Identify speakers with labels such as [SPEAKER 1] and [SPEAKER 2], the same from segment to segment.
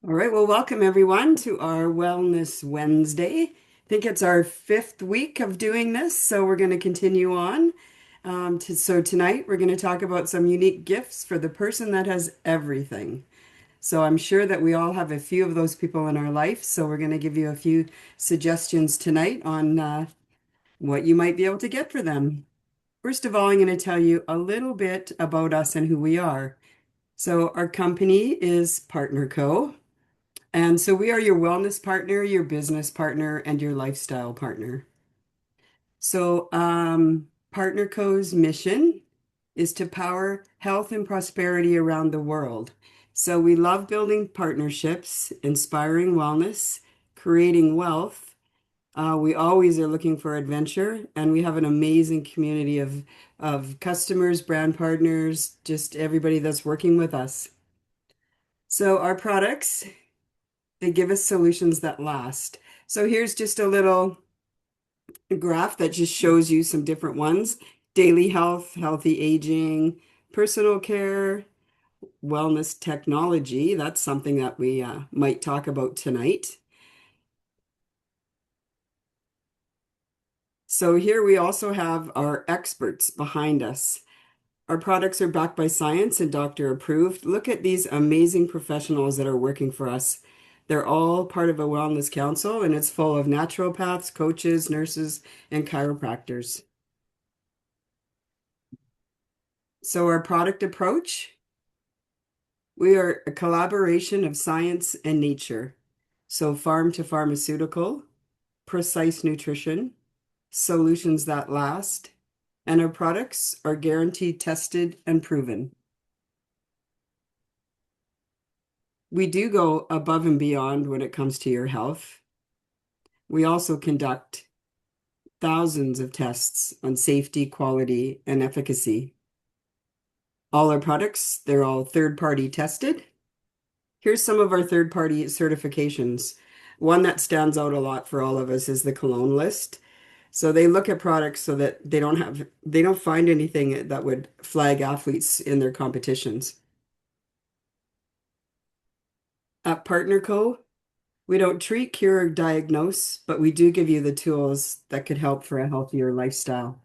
[SPEAKER 1] All right, well, welcome everyone to our Wellness Wednesday. I think it's our fifth week of doing this, so we're going to continue on. So tonight we're going to talk about some unique gifts for the person that has everything. So I'm sure that we all have a few of those people in our life, so we're going to give you a few suggestions tonight on what you might be able to get for them. First of all, I'm going to tell you a little bit about us and who we are. So our company is Partner Co. And so we are your wellness partner, your business partner, and your lifestyle partner. So, Partner Co's mission is to power health and prosperity around the world. So, we love building partnerships, inspiring wellness, creating wealth. We always are looking for adventure, and we have an amazing community of customers, brand partners, just everybody that's working with us. So, our products. They give us solutions that last. So here's just a little graph that just shows you some different ones. Daily health, healthy aging, personal care, wellness technology. That's something that we might talk about tonight. So here we also have our experts behind us. Our products are backed by science and doctor approved. Look at these amazing professionals that are working for us. They're all part of a wellness council, and it's full of naturopaths, coaches, nurses, and chiropractors. So, our product approach, we are a collaboration of science and nature. So, farm to pharmaceutical, precise nutrition, solutions that last, and our products are guaranteed tested and proven. We do go above and beyond when it comes to your health. We also conduct thousands of tests on safety, quality, and efficacy. All our products, they're all third-party tested. Here's some of our third-party certifications. One that stands out a lot for all of us is the Cologne list. So they look at products so that they don't find anything that would flag athletes in their competitions. At Partner Co, we don't treat, cure, or diagnose, but we do give you the tools that could help for a healthier lifestyle.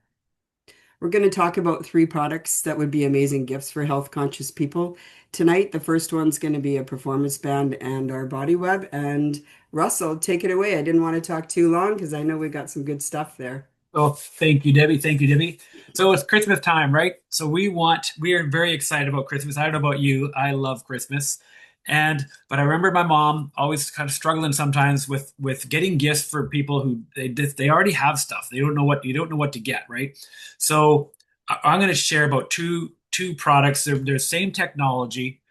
[SPEAKER 1] We're going to talk about three products that would be amazing gifts for health conscious people. Tonight, the first one's going to be a performance band and our body web. And Russell, take it away. I didn't want to talk too long because I know we've got some good stuff there.
[SPEAKER 2] Oh, thank you, Debbie. Thank you, Debbie. So it's Christmas time, right? So we are very excited about Christmas. I don't know about you. I love Christmas. But I remember my mom always kind of struggling sometimes with getting gifts for people who they already have stuff. You don't know what to get, right? So I'm going to share about two products. They're same technology,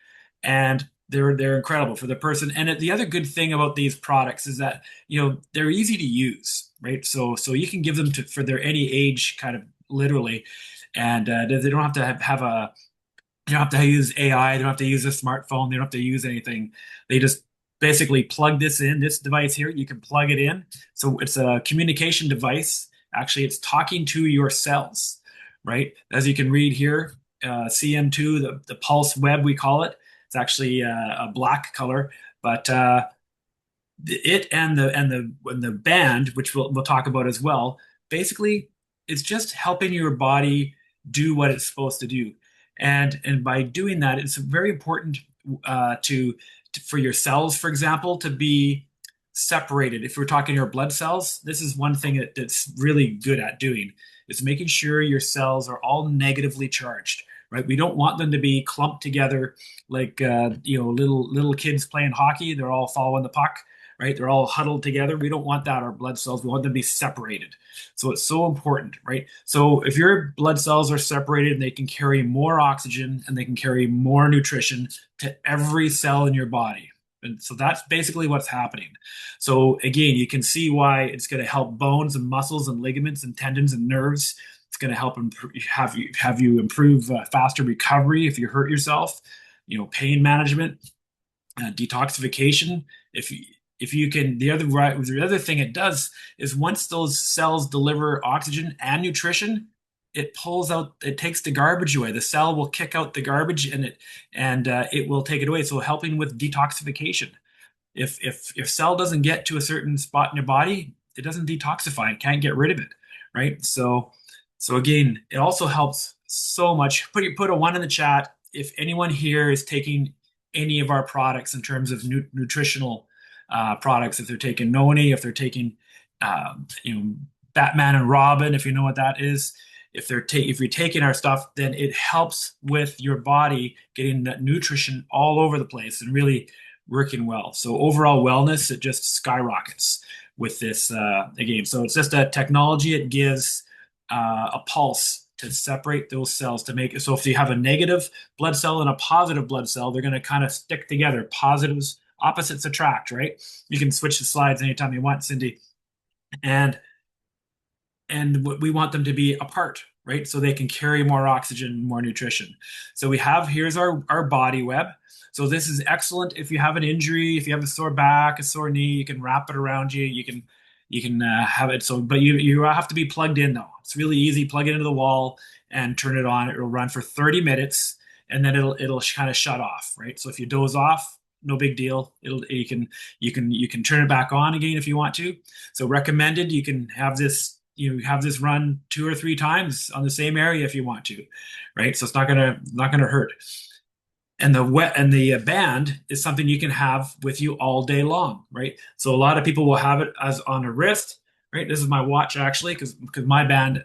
[SPEAKER 2] and they're incredible for the person. And the other good thing about these products is that they're easy to use, right? So you can give them to for their any age, kind of literally, and they don't have to have a you don't have to use AI, they don't have to use a smartphone, they don't have to use anything. They just basically plug this device here. You can plug it in. So it's a communication device. Actually, it's talking to your cells, right? As you can read here, CM2, the pulse web, we call it. It's actually a black color, but it and the band, which we'll talk about as well, basically it's just helping your body do what it's supposed to do. And by doing that, it's very important for your cells, for example, to be separated. If we're talking your blood cells, this is one thing that's really good at doing, is making sure your cells are all negatively charged, right? We don't want them to be clumped together like little kids playing hockey. They're all following the puck, right? They're all huddled together. We don't want that. Our blood cells, we want them to be separated. So it's so important, right? So if your blood cells are separated, they can carry more oxygen and they can carry more nutrition to every cell in your body. And so that's basically what's happening. So again, you can see why it's going to help bones and muscles and ligaments and tendons and nerves. It's going to help have you improve faster recovery if you hurt yourself. Pain management, detoxification. If you if you can, the other thing it does is once those cells deliver oxygen and nutrition, it takes the garbage away. The cell will kick out the garbage, and it will take it away. So helping with detoxification. If your cell doesn't get to a certain spot in your body, it doesn't detoxify. It can't get rid of it, right? So again, it also helps so much. Put a one in the chat if anyone here is taking any of our products in terms of nutritional products. If they're taking Noni, if they're taking Batman and Robin, if you know what that is. If you're taking our stuff, then it helps with your body getting that nutrition all over the place and really working well. So overall wellness, it just skyrockets with this again. So it's just a technology. It gives a pulse to separate those cells to make it. So if you have a negative blood cell and a positive blood cell, they're going to kind of stick together. Positives, opposites attract, right? You can switch the slides anytime you want, Cindy. And we want them to be apart, right? So they can carry more oxygen, more nutrition. So here's our body web. So this is excellent if you have an injury, if you have a sore back, a sore knee, you can wrap it around you. You can have it. So, but you have to be plugged in though. It's really easy. Plug it into the wall and turn it on. It'll run for 30 minutes and then it'll kind of shut off, right? So if you doze off, no big deal. You can turn it back on again if you want to. So recommended. You can have this run 2 or 3 times on the same area if you want to, right? So it's not gonna hurt. And the band is something you can have with you all day long, right? So a lot of people will have it as on a wrist, right? This is my watch actually, because my band,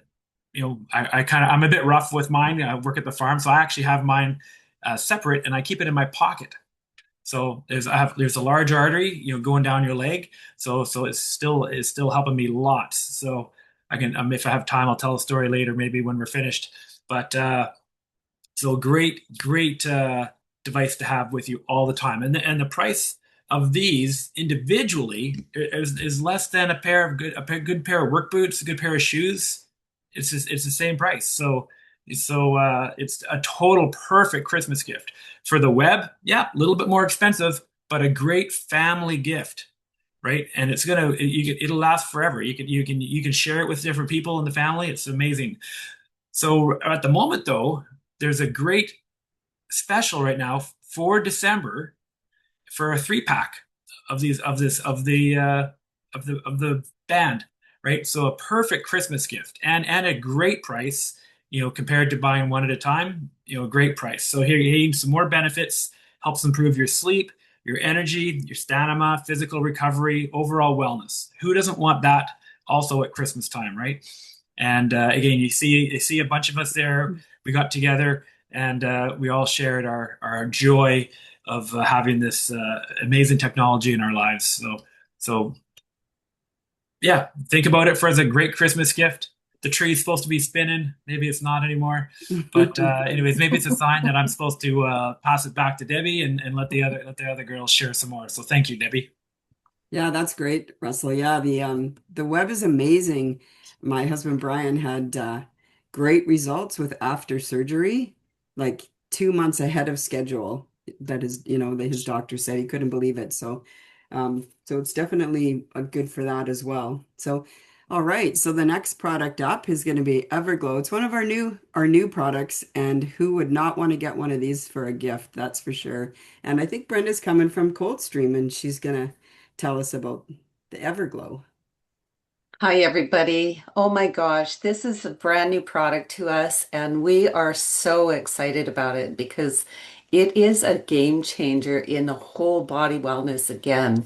[SPEAKER 2] I'm a bit rough with mine. I work at the farm, so I actually have mine separate, and I keep it in my pocket. So there's a large artery, going down your leg. So it's still helping me lots. So I can, if I have time, I'll tell a story later, maybe when we're finished. But so great device to have with you all the time. And the price of these individually is less than a good pair of work boots, a good pair of shoes. It's the same price. So it's a total perfect Christmas gift. For the web, yeah, a little bit more expensive, but a great family gift, right? And it'll last forever. You can share it with different people in the family. It's amazing. So at the moment though, there's a great special right now for December for a 3-pack of the band, right? So a perfect Christmas gift and a great price, compared to buying one at a time, great price. So here you have some more benefits, helps improve your sleep, your energy, your stamina, physical recovery, overall wellness. Who doesn't want that also at Christmas time, right? And again, you see a bunch of us there. We got together and we all shared our joy of having this amazing technology in our lives. So yeah, think about it as a great Christmas gift. The tree's supposed to be spinning. Maybe it's not anymore. But anyways, maybe it's a sign that I'm supposed to pass it back to Debbie and let the other girls share some more. So thank you, Debbie.
[SPEAKER 1] Yeah, that's great, Russell. Yeah, the web is amazing. My husband Brian had great results with after surgery, like 2 months ahead of schedule. That is, his doctor said he couldn't believe it. So it's definitely good for that as well. So, all right. So the next product up is going to be Everglow. It's one of our new products, and who would not want to get one of these for a gift? That's for sure. And I think Brenda's coming from Coldstream, and she's going to tell us about the Everglow.
[SPEAKER 3] Hi, everybody. Oh my gosh, this is a brand new product to us, and we are so excited about it because it is a game changer in the whole body wellness again.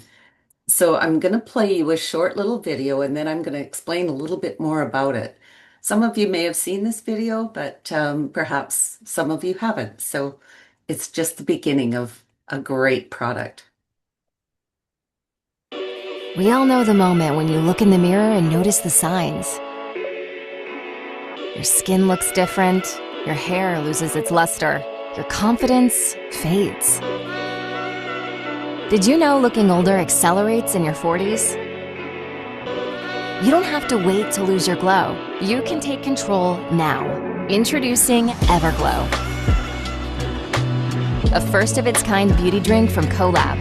[SPEAKER 3] So I'm going to play you a short little video, and then I'm going to explain a little bit more about it. Some of you may have seen this video, but perhaps some of you haven't. So it's just the beginning of a great product.
[SPEAKER 4] We all know the moment when you look in the mirror and notice the signs. Your skin looks different, your hair loses its luster, your confidence fades. Did you know looking older accelerates in your 40s? You don't have to wait to lose your glow. You can take control now. Introducing Everglow, a first-of-its-kind beauty drink from Colab.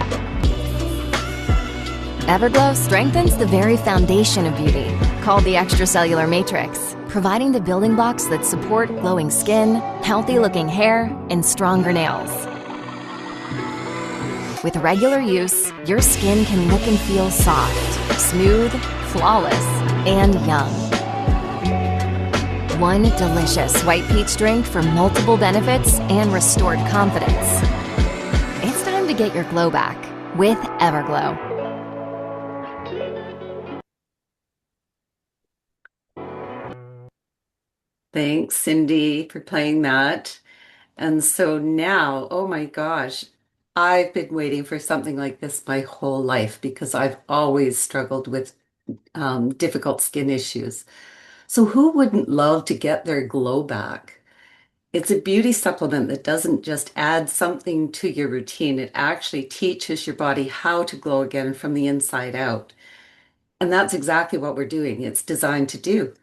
[SPEAKER 4] Everglow strengthens the very foundation of beauty, called the extracellular matrix, providing the building blocks that support glowing skin, healthy-looking hair, and stronger nails. With regular use, your skin can look and feel soft, smooth, flawless, and young. One delicious white peach drink for multiple benefits and restored confidence. It's time to get your glow back with Everglow.
[SPEAKER 3] Thanks, Cindy, for playing that. And so now, oh my gosh, I've been waiting for something like this my whole life because I've always struggled with difficult skin issues. So who wouldn't love to get their glow back? It's a beauty supplement that doesn't just add something to your routine. It actually teaches your body how to glow again from the inside out. And that's exactly what we're doing. It's designed to do.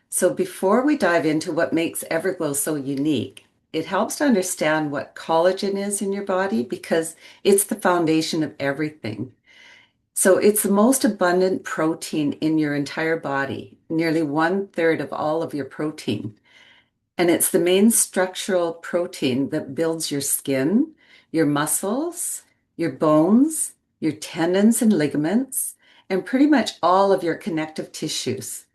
[SPEAKER 3] So before we dive into what makes Everglow so unique, it helps to understand what collagen is in your body because it's the foundation of everything. So it's the most abundant protein in your entire body, nearly 1/3 of all of your protein. And it's the main structural protein that builds your skin, your muscles, your bones, your tendons and ligaments, and pretty much all of your connective tissues.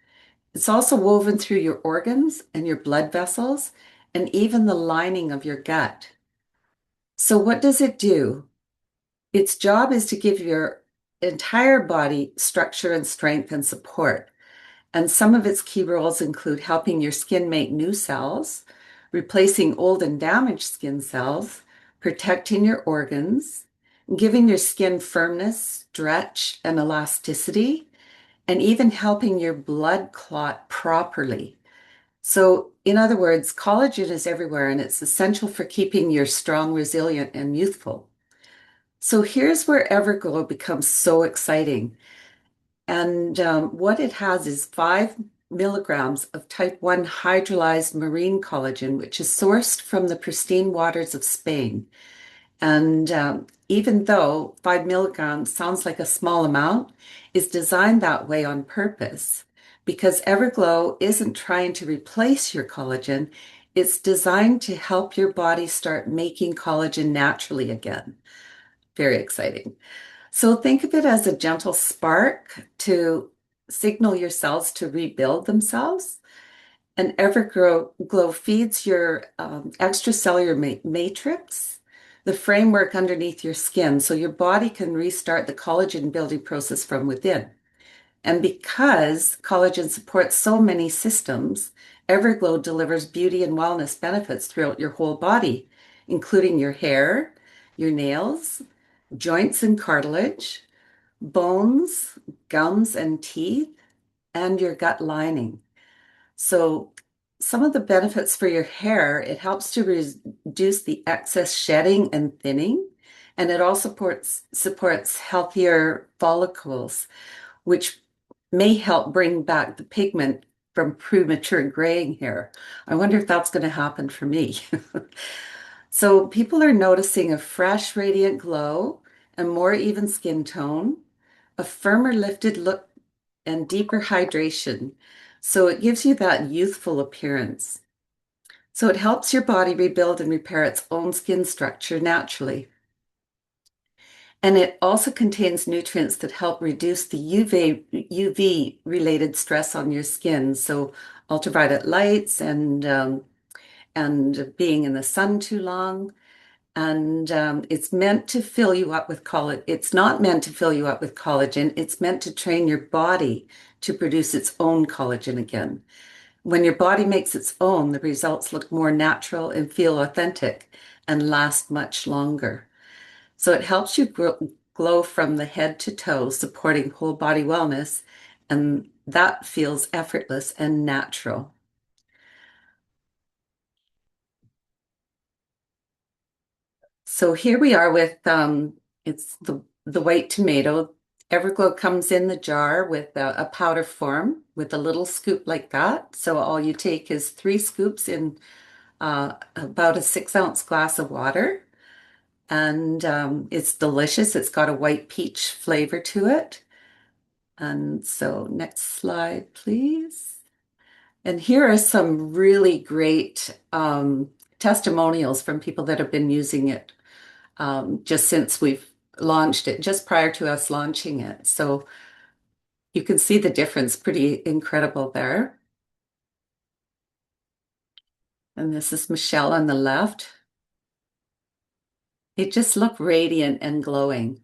[SPEAKER 3] It's also woven through your organs and your blood vessels and even the lining of your gut. So what does it do? Its job is to give your entire body structure and strength and support. And some of its key roles include helping your skin make new cells, replacing old and damaged skin cells, protecting your organs, giving your skin firmness, stretch, and elasticity, and even helping your blood clot properly. So, in other words, collagen is everywhere and it's essential for keeping you strong, resilient, and youthful. So, here's where Everglow becomes so exciting. And what it has is 5 milligrams of type 1 hydrolyzed marine collagen, which is sourced from the pristine waters of Spain. And even though 5 milligrams sounds like a small amount, it's designed that way on purpose because Everglow isn't trying to replace your collagen. It's designed to help your body start making collagen naturally again. Very exciting. So think of it as a gentle spark to signal your cells to rebuild themselves. And Everglow feeds your extracellular matrix, the framework underneath your skin, so your body can restart the collagen building process from within. And because collagen supports so many systems, Everglow delivers beauty and wellness benefits throughout your whole body, including your hair, your nails, joints and cartilage, bones, gums and teeth, and your gut lining. So some of the benefits for your hair, it helps to reduce the excess shedding and thinning, and it also supports healthier follicles, which may help bring back the pigment from premature graying hair. I wonder if that's going to happen for me. So people are noticing a fresh, radiant glow, a more even skin tone, a firmer lifted look, and deeper hydration. So it gives you that youthful appearance. So it helps your body rebuild and repair its own skin structure naturally. And it also contains nutrients that help reduce the UV related stress on your skin. So ultraviolet lights and being in the sun too long. And it's meant to fill you up with collagen. It's not meant to fill you up with collagen. It's meant to train your body to produce its own collagen again. When your body makes its own, the results look more natural and feel authentic and last much longer. So it helps you glow from the head to toe, supporting whole body wellness, and that feels effortless and natural. So here we are with it's the white tomato. Everglow comes in the jar with a powder form with a little scoop like that. So all you take is 3 scoops in about a 6-ounce glass of water. And it's delicious. It's got a white peach flavor to it. And so next slide, please. And here are some really great testimonials from people that have been using it just since we've launched it just prior to us launching it. So you can see the difference, pretty incredible there. And this is Michelle on the left. It just looked radiant and glowing.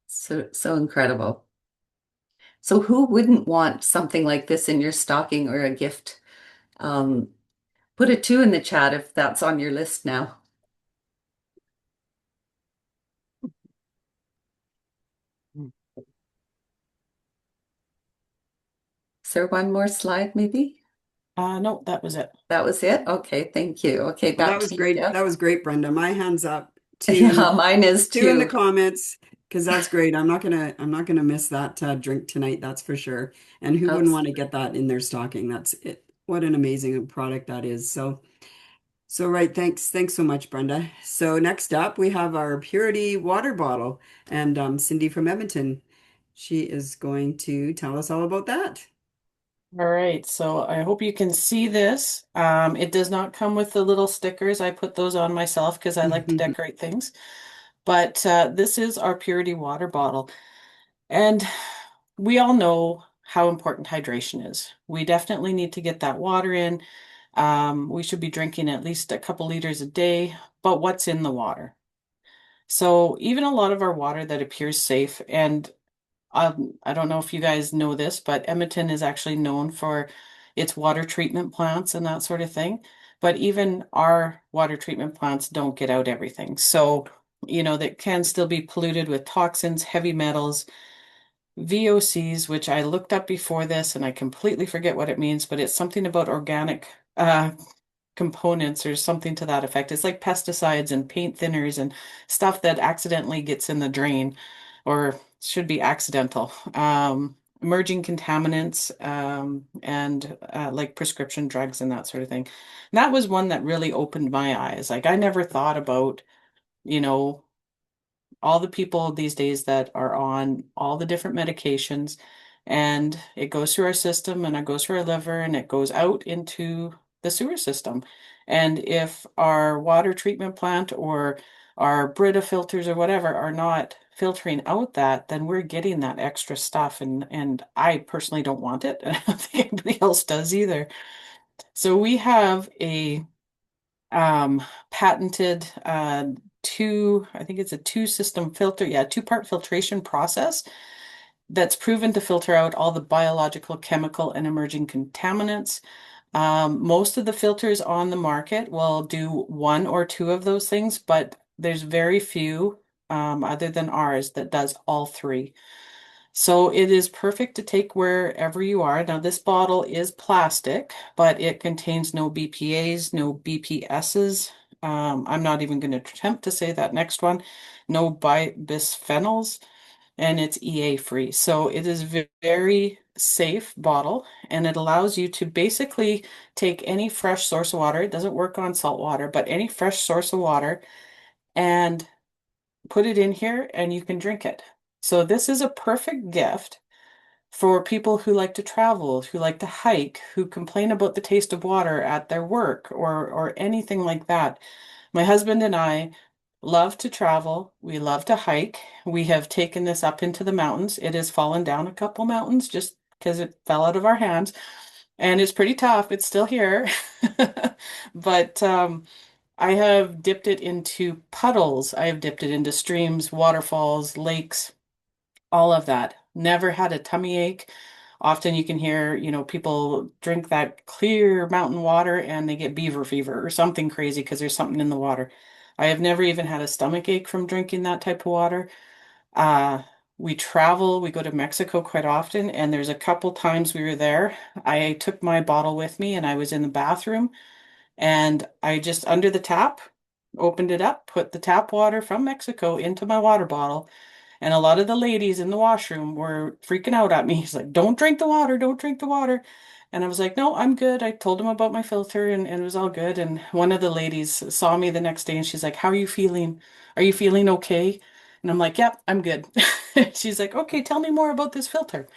[SPEAKER 3] So incredible. So who wouldn't want something like this in your stocking or a gift? Um, Put a two in the chat if that's on your list now. Is there one more slide, maybe?
[SPEAKER 5] No, that was it.
[SPEAKER 3] That was it? Okay, thank you. Okay,
[SPEAKER 1] Well, that
[SPEAKER 3] back
[SPEAKER 1] was
[SPEAKER 3] to you,
[SPEAKER 1] great. That
[SPEAKER 3] Deb.
[SPEAKER 1] was great, Brenda. My hands up.
[SPEAKER 3] Yeah, mine is
[SPEAKER 1] Two in the
[SPEAKER 3] too.
[SPEAKER 1] comments because that's great. I'm not gonna miss that drink tonight. That's for sure. And who wouldn't want to get that in their stocking? That's it. What an amazing product that is. So right. Thanks so much, Brenda. So next up we have our Purity water bottle, and Cindy from Edmonton. She is going to tell us all about that.
[SPEAKER 5] All right, so I hope you can see this. It does not come with the little stickers. I put those on myself because I like to decorate things. But this is our Purity water bottle. And we all know how important hydration is. We definitely need to get that water in. We should be drinking at least a couple liters a day. But what's in the water? So even a lot of our water that appears safe, and I don't know if you guys know this, but Edmonton is actually known for its water treatment plants and that sort of thing. But even our water treatment plants don't get out everything. So, that can still be polluted with toxins, heavy metals, VOCs, which I looked up before this and I completely forget what it means, but it's something about organic components or something to that effect. It's like pesticides and paint thinners and stuff that accidentally gets in the drain or should be accidental. Emerging contaminants and like prescription drugs and that sort of thing. And that was one that really opened my eyes. Like I never thought about, you know, all the people these days that are on all the different medications, and it goes through our system and it goes through our liver and it goes out into the sewer system. And if our water treatment plant or our Brita filters or whatever are not filtering out that, then we're getting that extra stuff. And I personally don't want it. And I don't think anybody else does either. So we have a patented I think it's a two system filter, yeah, two-part filtration process that's proven to filter out all the biological, chemical, and emerging contaminants. Most of the filters on the market will do one or two of those things, but there's very few other than ours that does all three. So it is perfect to take wherever you are. Now, this bottle is plastic, but it contains no BPAs, no BPSs. I'm not even going to attempt to say that next one. No bisphenols, and it's EA free. So it is a very safe bottle, and it allows you to basically take any fresh source of water. It doesn't work on salt water, but any fresh source of water and put it in here and you can drink it. So this is a perfect gift for people who like to travel, who like to hike, who complain about the taste of water at their work or anything like that. My husband and I love to travel. We love to hike. We have taken this up into the mountains. It has fallen down a couple mountains just because it fell out of our hands. And it's pretty tough. It's still here. But I have dipped it into puddles. I have dipped it into streams, waterfalls, lakes, all of that. Never had a tummy ache. Often you can hear, people drink that clear mountain water and they get beaver fever or something crazy because there's something in the water. I have never even had a stomach ache from drinking that type of water. Uh, we travel, we go to Mexico quite often, and there's a couple times we were there. I took my bottle with me and I was in the bathroom and I just under the tap opened it up, put the tap water from Mexico into my water bottle. And a lot of the ladies in the washroom were freaking out at me. He's like, don't drink the water, don't drink the water. And I was like, no, I'm good. I told him about my filter and it was all good. And one of the ladies saw me the next day and she's like, how are you feeling? Are you feeling okay? And I'm like, yep, I'm good. She's like, okay, tell me more about this filter.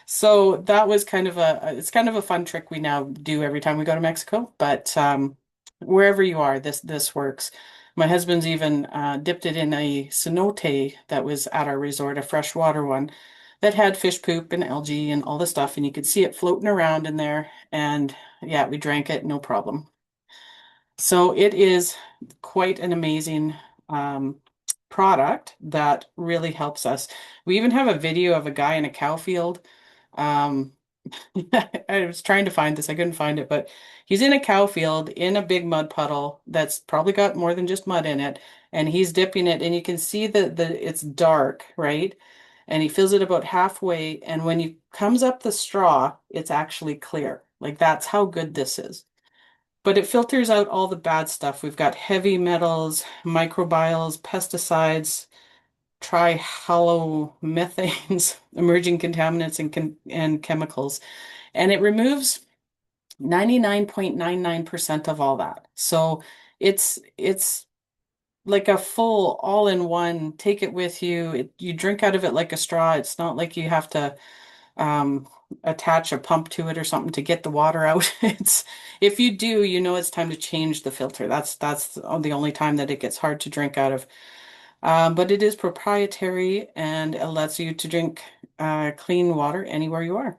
[SPEAKER 5] So that was it's kind of a fun trick we now do every time we go to Mexico. But wherever you are, this works. My husband's even dipped it in a cenote that was at our resort, a freshwater one that had fish poop and algae and all the stuff, and you could see it floating around in there. And yeah, we drank it, no problem. So it is quite an amazing product that really helps us. We even have a video of a guy in a cow field. Um, I was trying to find this, I couldn't find it, but he's in a cow field in a big mud puddle that's probably got more than just mud in it, and he's dipping it, and you can see that it's dark, right? And he fills it about halfway, and when he comes up the straw, it's actually clear. Like that's how good this is. But it filters out all the bad stuff. We've got heavy metals, microbials, pesticides, trihalomethanes, emerging contaminants and chemicals. And it removes 99.99% of all that. So it's like a full all-in-one, take it with you. You drink out of it like a straw. It's not like you have to um, attach a pump to it or something to get the water out. It's if you do, you know it's time to change the filter. That's the only time that it gets hard to drink out of. But it is proprietary and it lets you to drink clean water anywhere you are.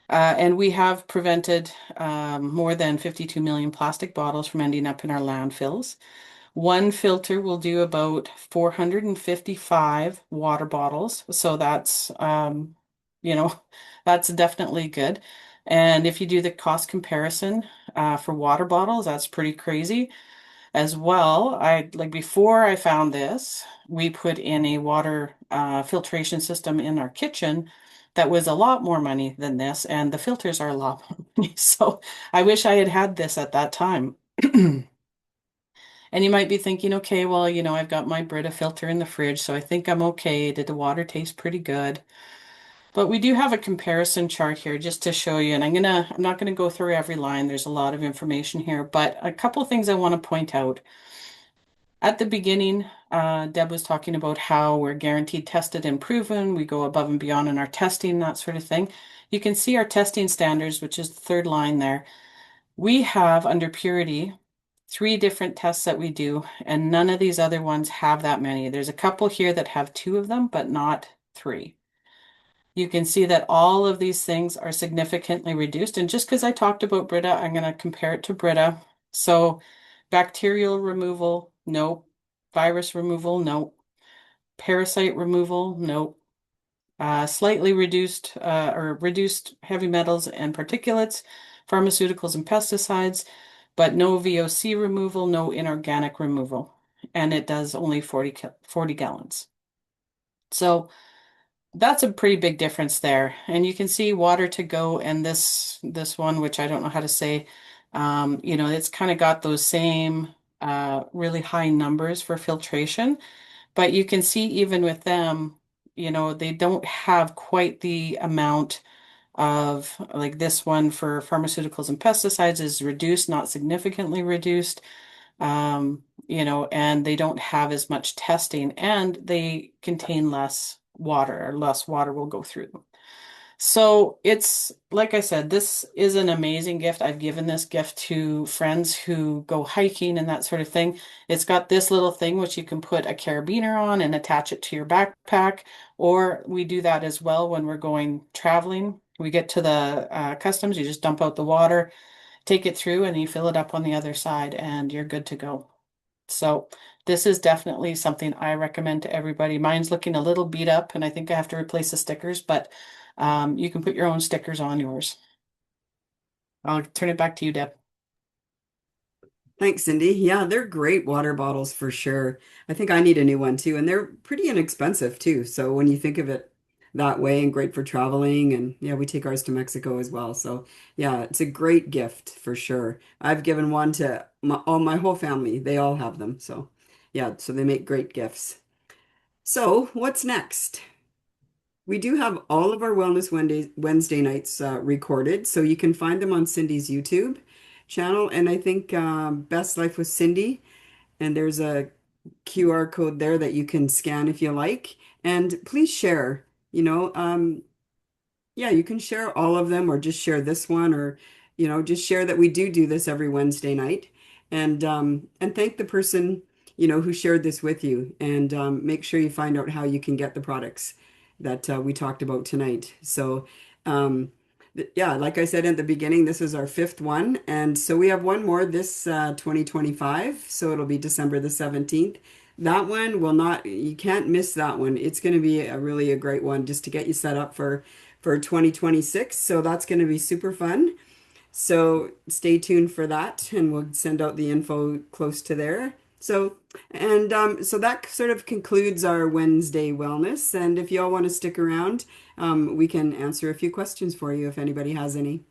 [SPEAKER 5] And we have prevented more than 52 million plastic bottles from ending up in our landfills. One filter will do about 455 water bottles. So that's, you know, that's definitely good. And if you do the cost comparison for water bottles, that's pretty crazy as well. I like before I found this, we put in a water filtration system in our kitchen that was a lot more money than this, and the filters are a lot more money. So I wish I had had this at that time. And you might be thinking, okay, well, I've got my Brita filter in the fridge, so I think I'm okay. Did the water taste pretty good? But we do have a comparison chart here just to show you, and I'm not gonna go through every line. There's a lot of information here, but a couple of things I want to point out. At the beginning, Deb was talking about how we're guaranteed tested and proven. We go above and beyond in our testing, that sort of thing. You can see our testing standards, which is the third line there. We have under purity 3 different tests that we do, and none of these other ones have that many. There's a couple here that have 2 of them, but not 3. You can see that all of these things are significantly reduced. And just because I talked about Brita, I'm going to compare it to Brita. So bacterial removal, no. Virus removal, no. Parasite removal, no. Slightly reduced or reduced heavy metals and particulates, pharmaceuticals and pesticides, but no VOC removal, no inorganic removal. And it does only 40 gallons. So that's a pretty big difference there. And you can see water to go and this one, which I don't know how to say, it's kind of got those same really high numbers for filtration. But you can see even with them, they don't have quite the amount of like this one for pharmaceuticals and pesticides is reduced, not significantly reduced. And they don't have as much testing and they contain less water or less water will go through them. So it's like I said, this is an amazing gift. I've given this gift to friends who go hiking and that sort of thing. It's got this little thing which you can put a carabiner on and attach it to your backpack, or we do that as well when we're going traveling. We get to the customs, you just dump out the water, take it through, and you fill it up on the other side, and you're good to go. So this is definitely something I recommend to everybody. Mine's looking a little beat up, and I think I have to replace the stickers, but you can put your own stickers on yours. I'll turn it back to you, Deb.
[SPEAKER 1] Thanks, Cindy. Yeah, they're great water bottles for sure. I think I need a new one too, and they're pretty inexpensive too. So when you think of it that way, and great for traveling, and yeah, we take ours to Mexico as well. So yeah, it's a great gift for sure. I've given one to all my whole family. They all have them. So yeah, so they make great gifts. So what's next? We do have all of our Wellness Wednesday nights recorded, so you can find them on Cindy's YouTube channel. And I think Best Life with Cindy, and there's a QR code there that you can scan if you like. And please share, yeah, you can share all of them or just share this one or, just share that we do this every Wednesday night. and thank the person, who shared this with you, and make sure you find out how you can get the products that we talked about tonight. So, yeah, like I said at the beginning, this is our fifth one, and so we have one more this 2025. So it'll be December the 17th. That one will not, you can't miss that one. It's going to be a great one just to get you set up for 2026. So that's going to be super fun. So stay tuned for that, and we'll send out the info close to there. So that sort of concludes our Wednesday wellness. And if you all want to stick around, we can answer a few questions for you if anybody has any.